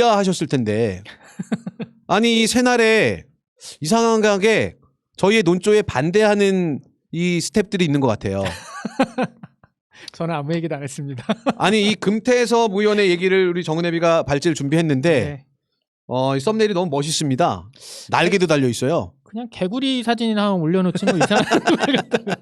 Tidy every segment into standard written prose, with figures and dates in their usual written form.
하셨을 텐데. 아니 이 새날에 이상하게 저희의 논조에 반대하는 이 스탭들이 있는 것 같아요. 저는 아무 얘기도 안 했습니다. 아니 이 금태섭 의원의 얘기를 우리 정은혜비가 발제를 준비했는데 네. 이 썸네일이 너무 멋있습니다. 날개도 달려 있어요. 그냥 개구리 사진이나 하나 올려놓지 뭐 이상한 걸 갖다가.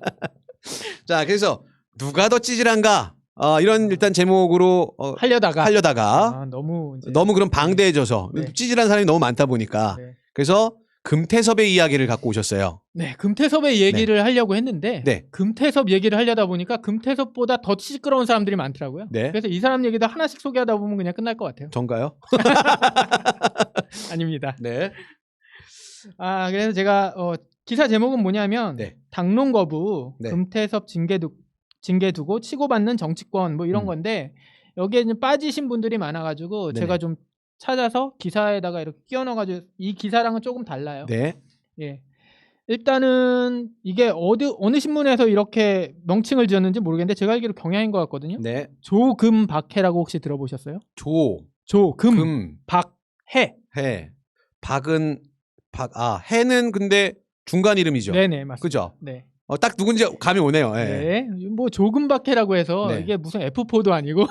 자 그래서 누가 더 찌질한가 이런 일단 제목으로 하려다가 너무 너무 그럼 방대해져서 네. 찌질한 사람이 너무 많다 보니까 네. 그래서 금태섭의 이야기를 갖고 오셨어요. 네, 금태섭의 얘기를 하려고 했는데 네. 금태섭 얘기를 하려다 보니까 금태섭보다 더 시끄러운 사람들이 많더라고요. 네. 그래서 이 사람 얘기도 하나씩 소개하다 보면 그냥 끝날 것 같아요. 전가요? 아닙니다. 네. 그래서 제가 기사 제목은 뭐냐면 네. 당론 거부, 네. 금태섭 징계 두고 치고받는 정치권 뭐 이런 건데 여기에 이제 빠지신 분들이 많아가지고 네네. 제가 좀 찾아서 기사에다가 이렇게 끼워 넣어가지고 이 기사랑은 조금 달라요. 네. 예. 일단은 이게 어느 신문에서 이렇게 명칭을 지었는지 모르겠는데 제가 알기로 경향인 것 같거든요. 네. 조금박해라고 혹시 들어보셨어요? 조금박해. 해. 박은 해는 근데 중간 이름이죠. 네네 맞습니다. 그죠? 네. 딱 누군지 감이 오네요. 예. 네. 뭐 조금박해라고 해서 네. 이게 무슨 F4도 아니고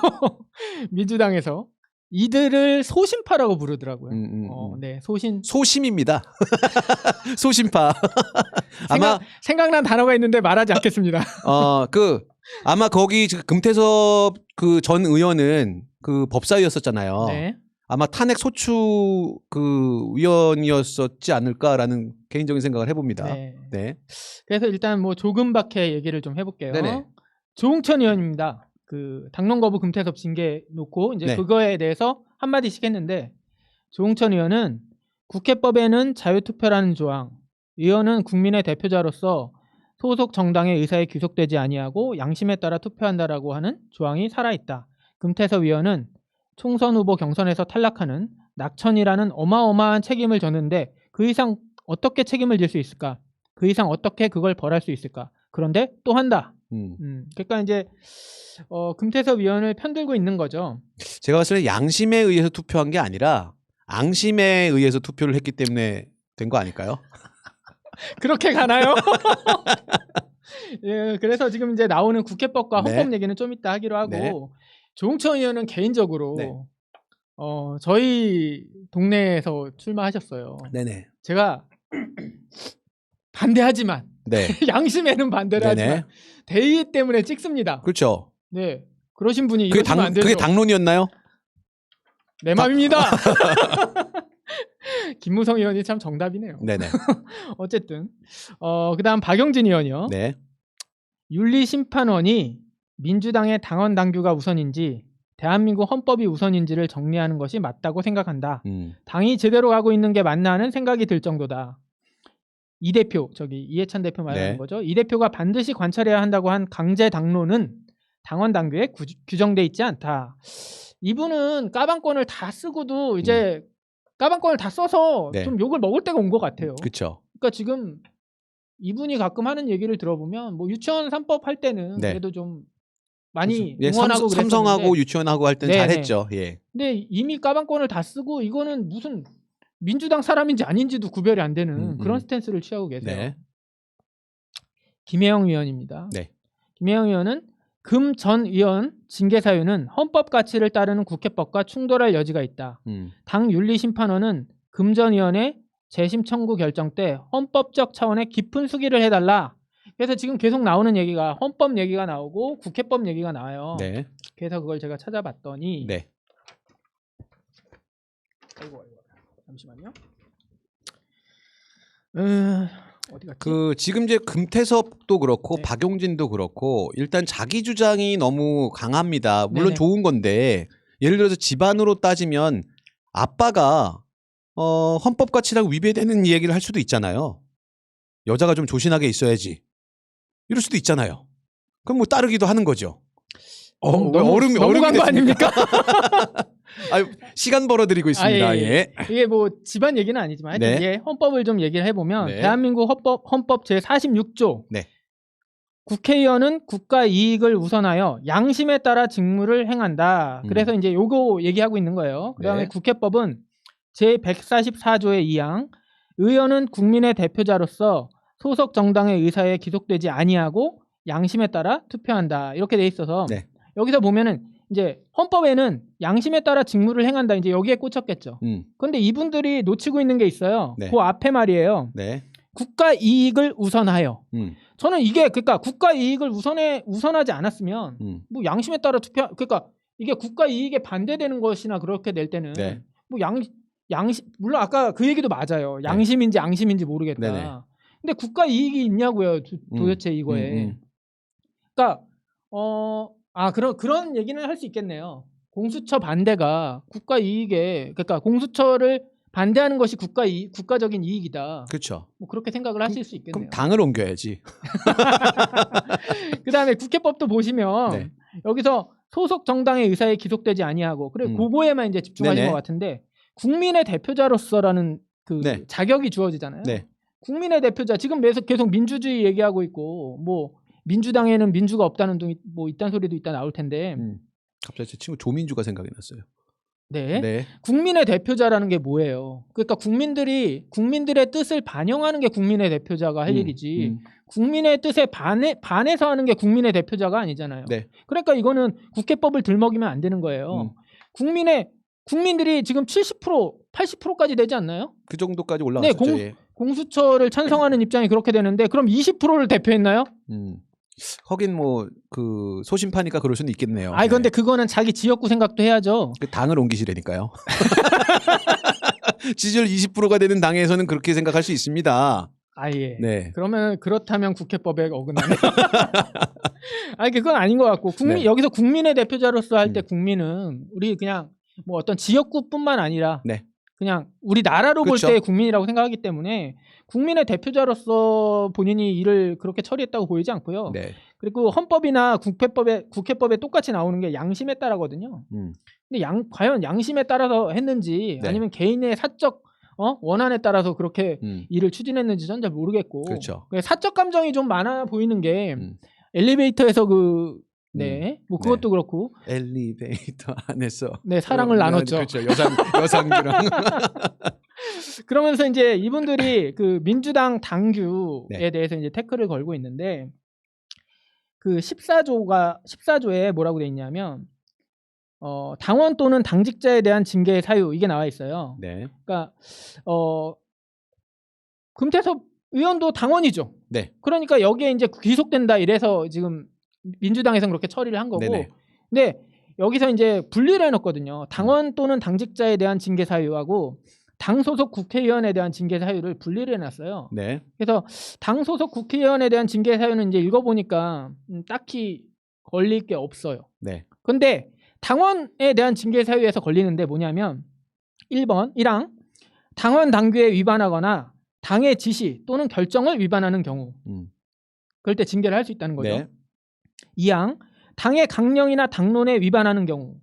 민주당에서 이들을 소심파라고 부르더라고요. 네, 소심입니다. 소심파. 아마 생각난 단어가 있는데 말하지 않겠습니다. 아마 거기 금태섭 그 전 의원은 그 법사위였었잖아요. 네. 아마 탄핵 소추 그 위원이었었지 않을까라는 개인적인 생각을 해봅니다. 네. 네. 그래서 일단 뭐 조금박해 얘기를 좀 해볼게요. 네네. 조홍천 의원입니다. 그 당론 거부 금태섭 징계 놓고 이제 네. 그거에 대해서 한마디씩 했는데 조홍천 의원은 국회법에는 자유투표라는 조항, 의원은 국민의 대표자로서 소속 정당의 의사에 귀속되지 아니하고 양심에 따라 투표한다라고 하는 조항이 살아있다. 금태섭 의원은 총선 후보 경선에서 탈락하는 낙천이라는 어마어마한 책임을 졌는데 그 이상 어떻게 책임을 질 수 있을까? 그 이상 어떻게 그걸 벌할 수 있을까? 그런데 또 한다. 그러니까 이제 금태섭 의원을 편들고 있는 거죠. 제가 봤을 때 양심에 의해서 투표한 게 아니라 앙심에 의해서 투표를 했기 때문에 된 거 아닐까요? 그렇게 가나요? 예, 그래서 지금 이제 나오는 국회법과 네. 헌법 얘기는 좀 이따 하기로 하고 네. 조홍천 의원은 개인적으로 네. 저희 동네에서 출마하셨어요. 네네. 제가 반대하지만 네. 양심에는 반대를 네네. 하지만 대의 때문에 찍습니다. 그렇죠. 네, 그러신 분이 그게 이러시면 안 되죠. 그게 당론이었나요? 내 맘입니다. 김무성 의원이 참 정답이네요. 네네. 어쨌든 그다음 박영진 의원이요. 네. 윤리심판원이 민주당의 당원 당규가 우선인지 대한민국 헌법이 우선인지를 정리하는 것이 맞다고 생각한다. 당이 제대로 가고 있는 게 맞나 하는 생각이 들 정도다. 이 대표, 저기 이해찬 대표 말하는 네. 거죠. 이 대표가 반드시 관찰해야 한다고 한 강제 당론은 당원 당규에 규정돼 있지 않다. 이분은 까방권을 다 쓰고도 이제 까방권을 다 써서 네. 좀 욕을 먹을 때가 온 것 같아요. 그렇죠. 그러니까 지금 이분이 가끔 하는 얘기를 들어보면 뭐 유치원 3법 할 때는 네. 그래도 좀 많이 예, 응원하고 삼성하고 유치원하고 할 때는 네네. 잘했죠. 예. 근데 이미 까방권을 다 쓰고 이거는 무슨 민주당 사람인지 아닌지도 구별이 안 되는 그런 스탠스를 취하고 계세요. 네. 김혜영 의원입니다. 네. 김혜영 의원은 금 전 의원 징계 사유는 헌법 가치를 따르는 국회법과 충돌할 여지가 있다. 당 윤리심판원은 금 전 의원의 재심 청구 결정 때 헌법적 차원의 깊은 수기를 해달라. 그래서 지금 계속 나오는 얘기가 헌법 얘기가 나오고 국회법 얘기가 나와요. 네. 그래서 그걸 제가 찾아봤더니 네. 아이고. 잠시만요. 어디 갔지? 지금 이제 금태섭도 그렇고 네. 박용진도 그렇고 일단 자기 주장이 너무 강합니다. 물론 네네. 좋은 건데 예를 들어서 집안으로 따지면 아빠가 헌법 가치랑 위배되는 이야기를 할 수도 있잖아요. 여자가 좀 조신하게 있어야지. 이럴 수도 있잖아요. 그럼 뭐 따르기도 하는 거죠. 너무 간 거 아닙니까? 시간 벌어드리고 있습니다. 예. 이게 뭐 집안 얘기는 아니지만 하여튼 네. 이게 헌법을 좀 얘기를 해보면 네. 대한민국 헌법 제 46조 네. 국회의원은 국가 이익을 우선하여 양심에 따라 직무를 행한다. 그래서 이제 요거 얘기하고 있는 거예요. 그다음에 네. 국회법은 제 144조의 2항 의원은 국민의 대표자로서 소속 정당의 의사에 기속되지 아니하고 양심에 따라 투표한다. 이렇게 돼 있어서 네. 여기서 보면은 이제 헌법에는 양심에 따라 직무를 행한다. 이제 여기에 꽂혔겠죠. 그런데 이분들이 놓치고 있는 게 있어요. 네. 그 앞에 말이에요. 네. 국가 이익을 우선하여. 저는 이게 그러니까 국가 이익을 우선하지 않았으면 뭐 양심에 따라 투표 그러니까 이게 국가 이익에 반대되는 것이나 그렇게 될 때는 네. 뭐 양심 물론 아까 그 얘기도 맞아요. 양심인지 앙심인지 모르겠다. 네네. 근데 국가 이익이 있냐고요. 도대체 이거에. 그러니까 그런 얘기는 할 수 있겠네요. 공수처 반대가 국가 이익에 그러니까 공수처를 반대하는 것이 국가적인 이익이다. 그렇죠. 뭐 그렇게 생각을 하실 수 있겠네요. 그럼 당을 옮겨야지. 그다음에 국회법도 보시면 네. 여기서 소속 정당의 의사에 기속되지 아니하고 그래 그거에만 이제 집중하신 네네. 것 같은데 국민의 대표자로서라는 그 네. 자격이 주어지잖아요. 네. 국민의 국민의 대표자 지금 계속 민주주의 얘기하고 있고 뭐 민주당에는 민주가 없다는 뭐 이딴 소리도 이따 나올 텐데 갑자기 제 친구 조민주가 생각이 났어요. 네. 네. 국민의 대표자라는 게 뭐예요? 그러니까 국민들의 뜻을 반영하는 게 국민의 대표자가 할 일이지 국민의 뜻에 반해서 하는 게 국민의 대표자가 아니잖아요. 네. 그러니까 이거는 국회법을 들먹이면 안 되는 거예요. 국민들이 지금 70%, 80%까지 되지 않나요? 그 정도까지 올라갔었죠. 예. 공수처를 찬성하는 입장이 그렇게 되는데 그럼 20%를 대표했나요? 하긴 뭐 그 소심파니까 그럴 수는 있겠네요. 아니 근데 그거는 자기 지역구 생각도 해야죠. 그 당을 옮기시라니까요. 지지율 20%가 되는 당에서는 그렇게 생각할 수 있습니다. 예. 네. 그렇다면 국회법에 어긋나네요. 아니 그건 아닌 것 같고 네. 여기서 국민의 대표자로서 할 때 국민은 우리 그냥 뭐 어떤 지역구뿐만 아니라 네. 그냥 우리 나라로 볼 그쵸. 때 국민이라고 생각하기 때문에 국민의 대표자로서 본인이 일을 그렇게 처리했다고 보이지 않고요. 네. 그리고 헌법이나 국회법에 똑같이 나오는 게 양심에 따라거든요. 근데 과연 양심에 따라서 했는지 네. 아니면 개인의 사적 원한에 따라서 그렇게 일을 추진했는지 전 잘 모르겠고 그렇죠. 사적 감정이 좀 많아 보이는 게 엘리베이터에서 뭐 그것도 그렇고 엘리베이터 안에서 사랑을 나눴죠. 그렇죠. 여상규랑 그러면서 이제 이분들이 그 민주당 당규에 네. 대해서 이제 태클을 걸고 있는데 그 14조에 뭐라고 돼 있냐면 당원 또는 당직자에 대한 징계의 사유 이게 나와 있어요. 네. 그러니까 금태섭 의원도 당원이죠. 네. 그러니까 여기에 이제 귀속된다 이래서 지금 민주당에서는 그렇게 처리를 한 거고. 네네. 근데 여기서 이제 분리를 해놓거든요. 당원 또는 당직자에 대한 징계 사유하고 당 소속 국회의원에 대한 징계 사유를 분리를 해놨어요. 네. 그래서 당 소속 국회의원에 대한 징계 사유는 이제 읽어보니까 딱히 걸릴 게 없어요. 네. 근데 당원에 대한 징계 사유에서 걸리는데 뭐냐면 1항 당원 당규에 위반하거나 당의 지시 또는 결정을 위반하는 경우 그럴 때 징계를 할 수 있다는 거죠. 네. 2항 당의 강령이나 당론에 위반하는 경우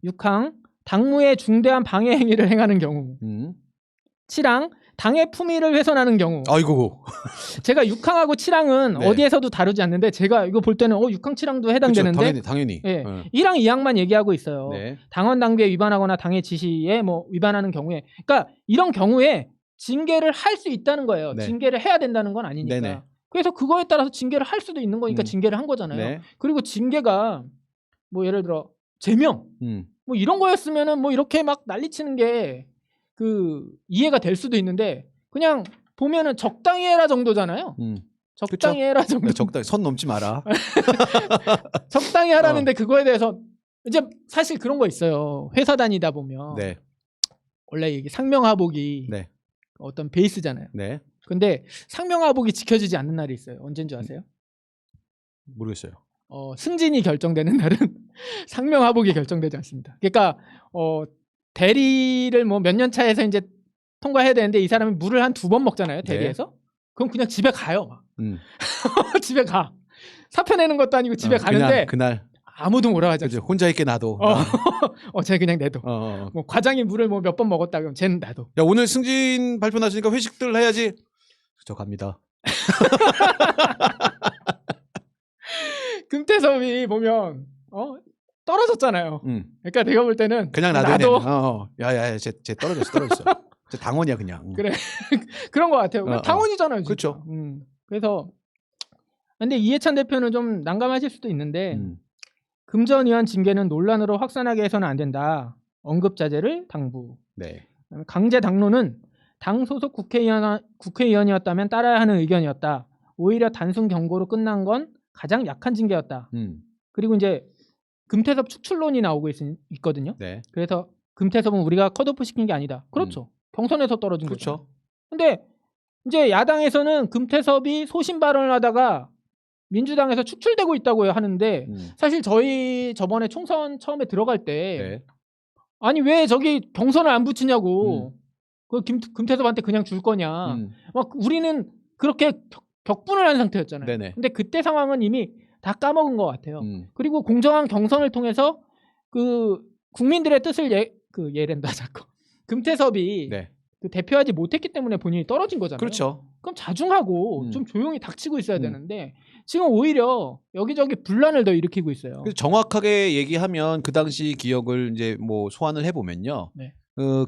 6항 당무에 중대한 방해 행위를 행하는 경우 7항 당의 품위를 훼손하는 경우. 아이고. 제가 6항하고 7항은 네. 어디에서도 다루지 않는데 제가 이거 볼 때는 6항 7항도 해당되는데 그쵸, 당연히. 예. 1항 2항만 얘기하고 있어요. 네. 당원 당규에 위반하거나 당의 지시에 뭐 위반하는 경우에 그러니까 이런 경우에 징계를 할 수 있다는 거예요. 네. 징계를 해야 된다는 건 아니니까. 네네. 그래서 그거에 따라서 징계를 할 수도 있는 거니까 징계를 한 거잖아요. 네. 그리고 징계가 뭐 예를 들어 제명 뭐 이런 거였으면은 뭐 이렇게 막 난리치는 게 그 이해가 될 수도 있는데 그냥 보면은 적당히 해라 정도잖아요. 적당히 그쵸? 해라 정도. 적당히 선 넘지 마라. 적당히 하라는데 그거에 대해서 이제 사실 그런 거 있어요. 회사 다니다 보면 네. 원래 이게 상명하복이 네. 어떤 베이스잖아요. 네. 근데 상명하복이 지켜지지 않는 날이 있어요. 언제인 줄 아세요? 모르겠어요. 승진이 결정되는 날은 상명하복이 결정되지 않습니다. 그러니까 대리를 뭐 몇 년 차에서 이제 통과해야 되는데 이 사람이 물을 한 2번 먹잖아요. 대리에서. 그럼 그냥 집에 가요. 막. 집에 가. 사표 내는 것도 아니고 집에 가는데 그날 아무도 뭐라 하지 않죠. 혼자 있게 놔둬. 쟤 그냥 내둬. 뭐 과장이 물을 뭐 몇 번 먹었다 그러면 쟤는 놔둬. 야, 오늘 승진 발표 났으니까 회식들 해야지. 저 갑니다. 금태섭이 보면 떨어졌잖아요. 그러니까 내가 볼 때는 그냥 놔둬야 돼. 야야, 쟤 떨어졌어. 쟤 당원이야 그냥. 그래. 그런 것 같아요. 당원이잖아요. 그렇죠. 그래서 근데 이해찬 대표는 좀 난감하실 수도 있는데 금전 의원 징계는 논란으로 확산하게 해서는 안 된다. 언급자제를 당부. 네. 강제 당론은 당 소속 국회의원이었다면 따라야 하는 의견이었다. 오히려 단순 경고로 끝난 건 가장 약한 징계였다. 그리고 이제 금태섭 축출론이 나오고 있거든요. 네. 그래서 금태섭은 우리가 컷오프 시킨 게 아니다. 그렇죠. 경선에서 떨어진 거죠. 그렇죠. 근데 이제 야당에서는 금태섭이 소신 발언을 하다가 민주당에서 축출되고 있다고 하는데 사실 저희 저번에 총선 처음에 들어갈 때 네. 아니 왜 저기 경선을 안 붙이냐고 그 금태섭한테 그냥 줄 거냐 막 우리는 그렇게 격분을 한 상태였잖아요. 네네. 근데 그때 상황은 이미 다 까먹은 것 같아요. 그리고 공정한 경선을 통해서 그 국민들의 뜻을 예랜다 자꾸 금태섭이 네. 그 대표하지 못했기 때문에 본인이 떨어진 거잖아요. 그렇죠. 그럼 자중하고 좀 조용히 닥치고 있어야 되는데 지금 오히려 여기저기 분란을 더 일으키고 있어요. 그래서 정확하게 얘기하면 그 당시 기억을 이제 뭐 소환을 해보면요. 네.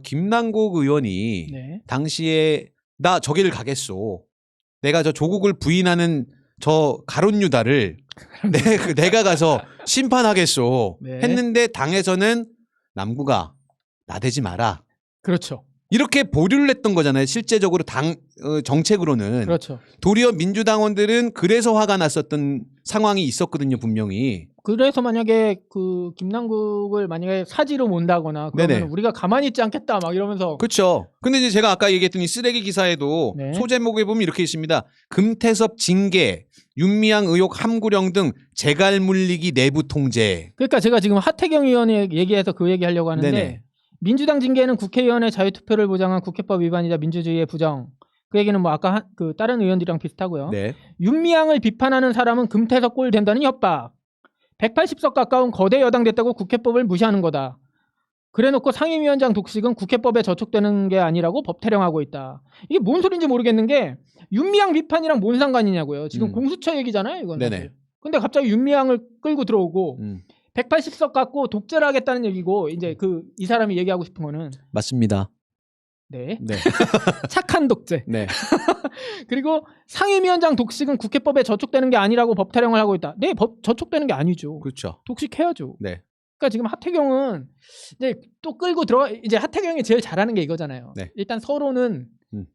김남국 의원이 네. 당시에 나 저기를 가겠소. 내가 저 조국을 부인하는 저 가론유다를 내가 가서 심판하겠소. 네. 했는데 당에서는 남구가 나대지 마라. 그렇죠. 이렇게 보류를 했던 거잖아요. 실제적으로 당 정책으로는. 그렇죠. 도리어 민주당원들은 그래서 화가 났었던 상황이 있었거든요, 분명히. 그래서 만약에 그 김남국을 만약에 사지로 몬다거나 그러면 네네. 우리가 가만히 있지 않겠다 막 이러면서 그렇죠. 근데 이제 제가 아까 얘기했던 이 쓰레기 기사에도 네. 소제목에 보면 이렇게 있습니다. 금태섭 징계, 윤미향 의혹 함구령 등 재갈 물리기 내부 통제. 그러니까 제가 지금 하태경 의원이 얘기해서 그 얘기하려고 하는데 네네. 민주당 징계는 국회의원의 자유투표를 보장한 국회법 위반이자 민주주의의 부정. 그 얘기는 뭐 아까 그 다른 의원들이랑 비슷하고요. 네. 윤미향을 비판하는 사람은 금태섭 꼴 된다는 협박. 180석 가까운 거대 여당 됐다고 국회법을 무시하는 거다. 그래놓고 상임위원장 독식은 국회법에 저촉되는 게 아니라고 법 타령하고 있다. 이게 뭔 소린지 모르겠는 게 윤미향 비판이랑 뭔 상관이냐고요. 지금 공수처 얘기잖아요, 이건. 네네. 근데 갑자기 윤미향을 끌고 들어오고 180석 갖고 독재를 하겠다는 얘기고 이제 이 사람이 얘기하고 싶은 거는 맞습니다. 네. 네. 착한 독재. 네. 그리고 상임위원장 독식은 국회법에 저촉되는 게 아니라고 법 타령을 하고 있다. 네, 법 저촉되는 게 아니죠. 그렇죠. 독식해야죠. 네. 그러니까 지금 하태경은 이제 또 끌고 들어가 이제 하태경이 제일 잘하는 게 이거잖아요. 네. 일단 서로는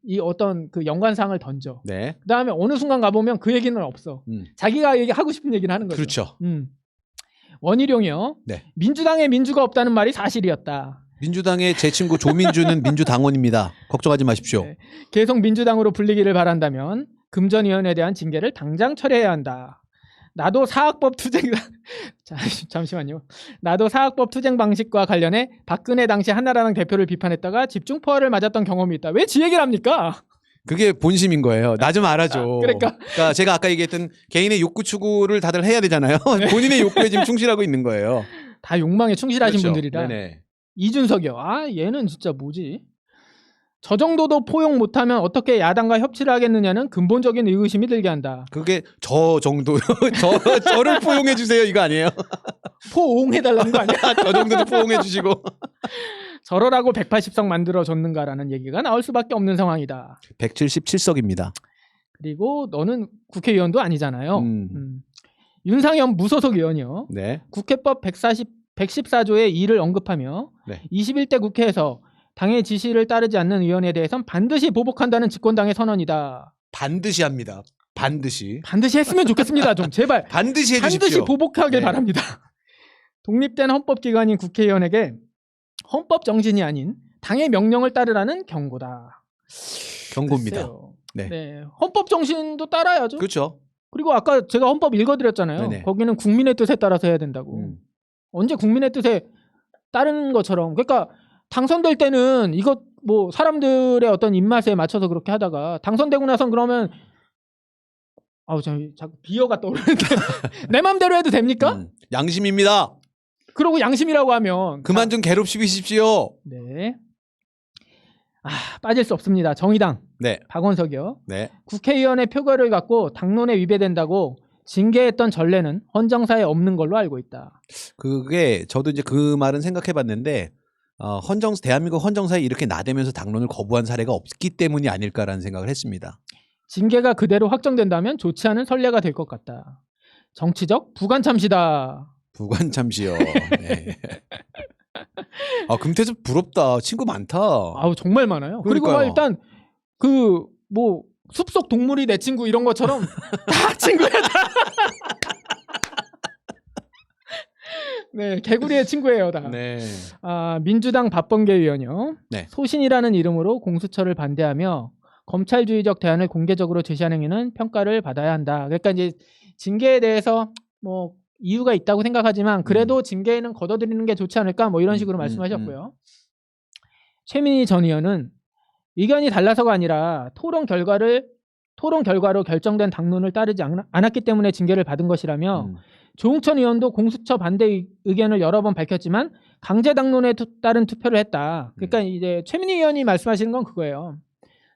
이 어떤 그 연관상을 던져. 네. 그다음에 어느 순간 가보면 그 얘기는 없어. 자기가 하고 싶은 얘기를 하는 거죠. 그렇죠. 원희룡이요. 네. 민주당에 민주가 없다는 말이 사실이었다. 민주당의 제 친구 조민주는 민주당원입니다. 걱정하지 마십시오. 네. 계속 민주당으로 불리기를 바란다면 금전위원회에 대한 징계를 당장 철회해야 한다. 나도 사학법 투쟁 잠시만요. 나도 사학법 투쟁 방식과 관련해 박근혜 당시 한나라당 대표를 비판했다가 집중 포화를 맞았던 경험이 있다. 왜 지 얘기를 합니까? 그게 본심인 거예요. 나 좀 알아줘. 그러니까 제가 아까 얘기했던 개인의 욕구 추구를 다들 해야 되잖아요. 본인의 욕구에 지금 충실하고 있는 거예요. 다 욕망에 충실하신 그렇죠. 분들이라. 네네. 이준석이요. 얘는 진짜 뭐지? 저 정도도 포용 못하면 어떻게 야당과 협치를 하겠느냐는 근본적인 의구심이 들게 한다. 그게 저 정도요. 저를 포용해 주세요 이거 아니에요? 포옹해달라는 거 아니야? 저 정도도 포용해 주시고. 저러라고 180석 만들어줬는가라는 얘기가 나올 수밖에 없는 상황이다. 177석입니다. 그리고 너는 국회의원도 아니잖아요. 윤상현 무소속 의원이요. 네. 국회법 114조의 2를 언급하며 네. 21대 국회에서 당의 지시를 따르지 않는 의원에 대해서는 반드시 보복한다는 집권당의 선언이다. 반드시 합니다. 반드시. 반드시 했으면 좋겠습니다. 좀 제발. 반드시 해주십시오. 반드시 보복하길 네. 바랍니다. 독립된 헌법기관인 국회의원에게 헌법 정신이 아닌 당의 명령을 따르라는 경고다. 경고입니다. 글쎄요. 네. 네. 헌법 정신도 따라야죠. 그렇죠. 그리고 아까 제가 헌법 읽어드렸잖아요. 네네. 거기는 국민의 뜻에 따라서 해야 된다고. 언제 국민의 뜻에 따르는 것처럼. 그러니까 당선될 때는 이것 뭐 사람들의 어떤 입맛에 맞춰서 그렇게 하다가 당선되고 나선 그러면 자꾸 비어가 떠오르는데 내 맘대로 해도 됩니까? 양심입니다. 그러고 양심이라고 하면 그만 좀 괴롭히십시오. 네. 빠질 수 없습니다. 정의당 네. 박원석이요. 네. 국회의원의 표결을 갖고 당론에 위배된다고 징계했던 전례는 헌정사에 없는 걸로 알고 있다. 그게 저도 이제 그 말은 생각해봤는데 대한민국 헌정사에 이렇게 나대면서 당론을 거부한 사례가 없기 때문이 아닐까라는 생각을 했습니다. 징계가 그대로 확정된다면 좋지 않은 선례가 될 것 같다. 정치적 부관참시다. 부관참시요. 네. 금태섭 부럽다. 친구 많다. 아우 정말 많아요. 그리고 막 그러니까요. 일단 그 뭐 숲속 동물이 내 친구 이런 것처럼 다 친구야. 다. 네, 개구리의 친구예요, 다. 네. 민주당 박범계 의원이요. 네. 소신이라는 이름으로 공수처를 반대하며 검찰주의적 대안을 공개적으로 제시하는 행위는 평가를 받아야 한다. 그러니까 이제 징계에 대해서 뭐 이유가 있다고 생각하지만 그래도 징계는 걷어들이는 게 좋지 않을까 뭐 이런 식으로 말씀하셨고요. 최민희 전 의원은 의견이 달라서가 아니라 토론 결과로 결정된 당론을 따르지 않았기 때문에 징계를 받은 것이라며 조응천 의원도 공수처 반대 의견을 여러 번 밝혔지만 강제 당론에 따른 투표를 했다. 그러니까 이제 최민희 의원이 말씀하시는 건 그거예요.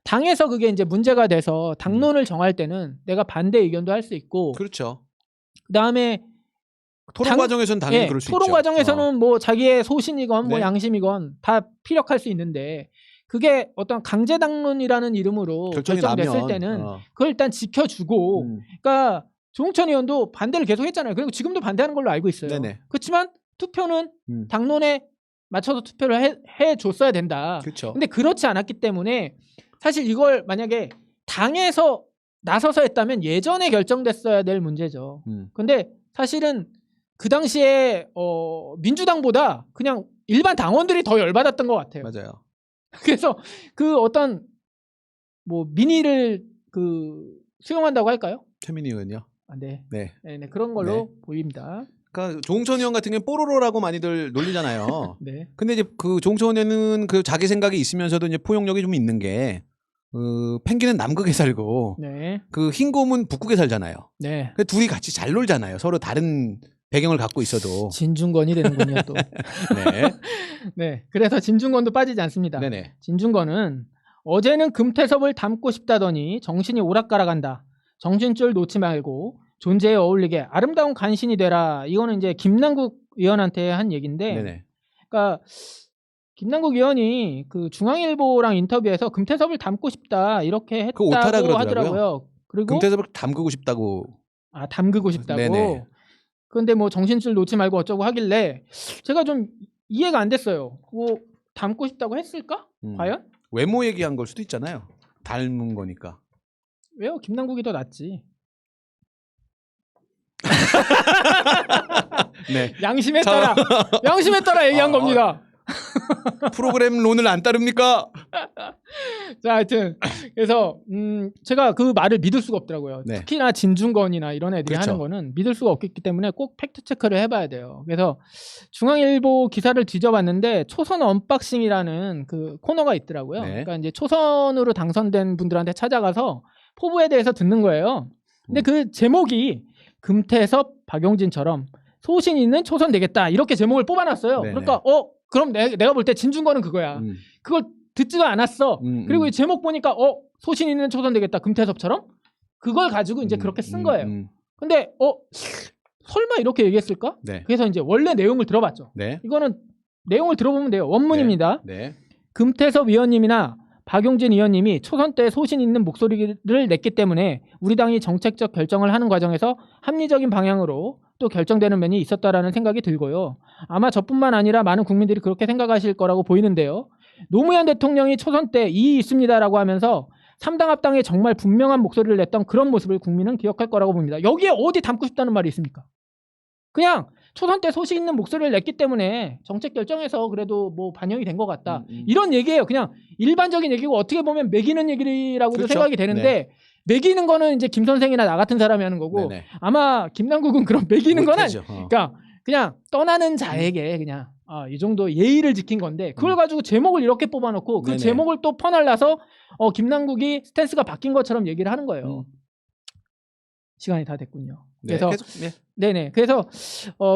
당에서 그게 이제 문제가 돼서 당론을 정할 때는 내가 반대 의견도 할 수 있고, 그렇죠. 그다음에 토론 과정에서는 당연히 그럴 수 있죠. 토론 과정에서는 뭐 자기의 소신이건 뭐 네. 양심이건 다 피력할 수 있는데 그게 어떤 강제 당론이라는 이름으로 결정됐을 때는 그걸 일단 지켜주고, 그러니까 조응천 의원도 반대를 계속 했잖아요. 그리고 지금도 반대하는 걸로 알고 있어요. 네네. 그렇지만 투표는 당론에 맞춰서 투표를 해줬어야 된다. 그렇죠. 근데 그렇지 않았기 때문에 사실 이걸 만약에 당에서 나서서 했다면 예전에 결정됐어야 될 문제죠. 근데 사실은 그 당시에 민주당보다 그냥 일반 당원들이 더 열받았던 것 같아요. 맞아요. 그래서 그 어떤 뭐 민의를 수용한다고 할까요? 최민희 의원요. 네. 네. 네, 그런 걸로 보입니다. 그러니까 조응천 의원 같은 경우는 뽀로로라고 많이들 놀리잖아요. 네. 근데 이제 그 조응천 의원은 그 자기 생각이 있으면서도 이제 포용력이 좀 있는 게 펭귄은 남극에 살고 네. 그 흰곰은 북극에 살잖아요. 네. 그 둘이 같이 잘 놀잖아요. 서로 다른 배경을 갖고 있어도. 진중권이 되는군요, 또. 네. 네. 그래서 진중권도 빠지지 않습니다. 네네. 진중권은 어제는 금태섭을 닮고 싶다더니 정신이 오락가락한다. 정신줄 놓지 말고 존재에 어울리게 아름다운 간신이 되라. 이거는 이제 김남국 의원한테 한 얘기인데, 네네. 그러니까 김남국 의원이 그 중앙일보랑 인터뷰에서 금태섭을 닮고 싶다 이렇게 그거 옳다라 했다고 그러더라고요. 하더라고요. 그리고 금태섭을 담그고 싶다고. 담그고 싶다고. 네네. 그런데 뭐 정신줄 놓지 말고 어쩌고 하길래 제가 좀 이해가 안 됐어요. 뭐 닮고 싶다고 했을까? 과연? 외모 얘기한 걸 수도 있잖아요. 닮은 거니까. 왜요? 김남국이 더 낫지. 네. 양심에 따라 얘기한 겁니다. 프로그램 론을 안 따릅니까? 자, 하여튼 그래서 제가 그 말을 믿을 수가 없더라고요. 네. 특히나 진중권이나 이런 애들이 그렇죠. 하는 거는 믿을 수가 없기 때문에 꼭 팩트 체크를 해봐야 돼요. 그래서 중앙일보 기사를 뒤져봤는데 초선 언박싱이라는 그 코너가 있더라고요. 네. 그러니까 이제 초선으로 당선된 분들한테 찾아가서 포부에 대해서 듣는 거예요. 근데 그 제목이 금태섭, 박용진처럼 소신 있는 초선 되겠다 이렇게 제목을 뽑아놨어요. 네네. 그러니까 그럼 내가 볼 때 진중권은 그거야. 그걸 듣지도 않았어. 그리고 이 제목 보니까 소신 있는 초선 되겠다. 금태섭처럼 그걸 가지고 이제 그렇게 쓴 거예요. 근데 설마 이렇게 얘기했을까? 네. 그래서 이제 원래 내용을 들어봤죠. 네. 이거는 내용을 들어보면 돼요. 원문입니다. 네. 금태섭 의원님이나 박용진 의원님이 초선 때 소신 있는 목소리를 냈기 때문에 우리 당이 정책적 결정을 하는 과정에서 합리적인 방향으로 또 결정되는 면이 있었다라는 생각이 들고요. 아마 저뿐만 아니라 많은 국민들이 그렇게 생각하실 거라고 보이는데요. 노무현 대통령이 초선 때 이의 있습니다라고 하면서 3당 합당에 정말 분명한 목소리를 냈던 그런 모습을 국민은 기억할 거라고 봅니다. 여기에 어디 담고 싶다는 말이 있습니까? 그냥 초선 때 소신 있는 목소리를 냈기 때문에 정책 결정에서 그래도 뭐 반영이 된 것 같다. 이런 얘기예요. 그냥 일반적인 얘기고 어떻게 보면 매기는 얘기라고도 그렇죠. 생각이 되는데 매기는 거는 이제 김 선생이나 나 같은 사람이 하는 거고 네네. 아마 김남국은 그런 매기는 건 못하죠. 그러니까 그냥 떠나는 자에게 그냥 이 정도 예의를 지킨 건데 그걸 가지고 제목을 이렇게 뽑아놓고 그 네네. 제목을 또 퍼날라서 김남국이 스탠스가 바뀐 것처럼 얘기를 하는 거예요. 시간이 다 됐군요. 네, 그래서 계속, 네. 네네. 그래서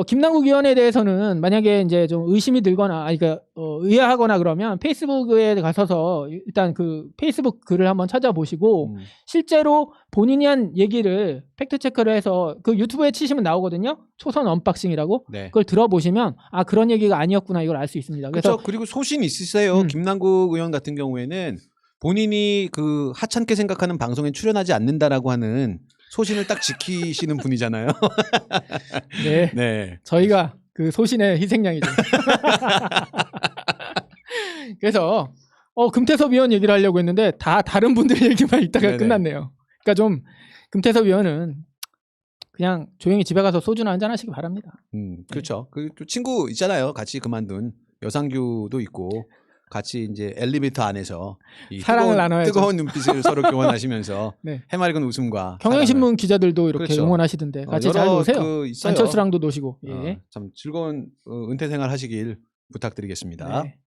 김남국 의원에 대해서는 만약에 이제 좀 의심이 들거나, 아니 그러니까 의아하거나 그러면 페이스북에 가서서 일단 그 페이스북 글을 한번 찾아보시고 실제로 본인이 한 얘기를 팩트 체크를 해서 그 유튜브에 치시면 나오거든요. 초선 언박싱이라고. 네. 그걸 들어보시면 아 그런 얘기가 아니었구나 이걸 알 수 있습니다. 그래서 그렇죠. 그리고 소신 있으세요. 김남국 의원 같은 경우에는 본인이 그 하찮게 생각하는 방송에 출연하지 않는다라고 하는 소신을 딱 지키시는 분이잖아요. 네. 네. 저희가 그 소신의 희생양이죠. 그래서 금태섭 의원 얘기를 하려고 했는데 다 다른 분들 얘기만 있다가 네네. 끝났네요. 그러니까 좀 금태섭 의원은 그냥 조용히 집에 가서 소주나 한잔 하시기 바랍니다. 그렇죠. 그 친구 있잖아요. 같이 그만둔 여상규도 있고 같이 이제 엘리베이터 안에서 이 사랑을 나눠야죠. 뜨거운 눈빛을 서로 교환하시면서 네. 해맑은 웃음과 경향신문 기자들도 이렇게 그렇죠. 응원하시던데 같이 잘 여러 노세요. 그 있어요. 안철수랑도 노시고. 예. 참 즐거운 은퇴 생활 하시길 부탁드리겠습니다. 네.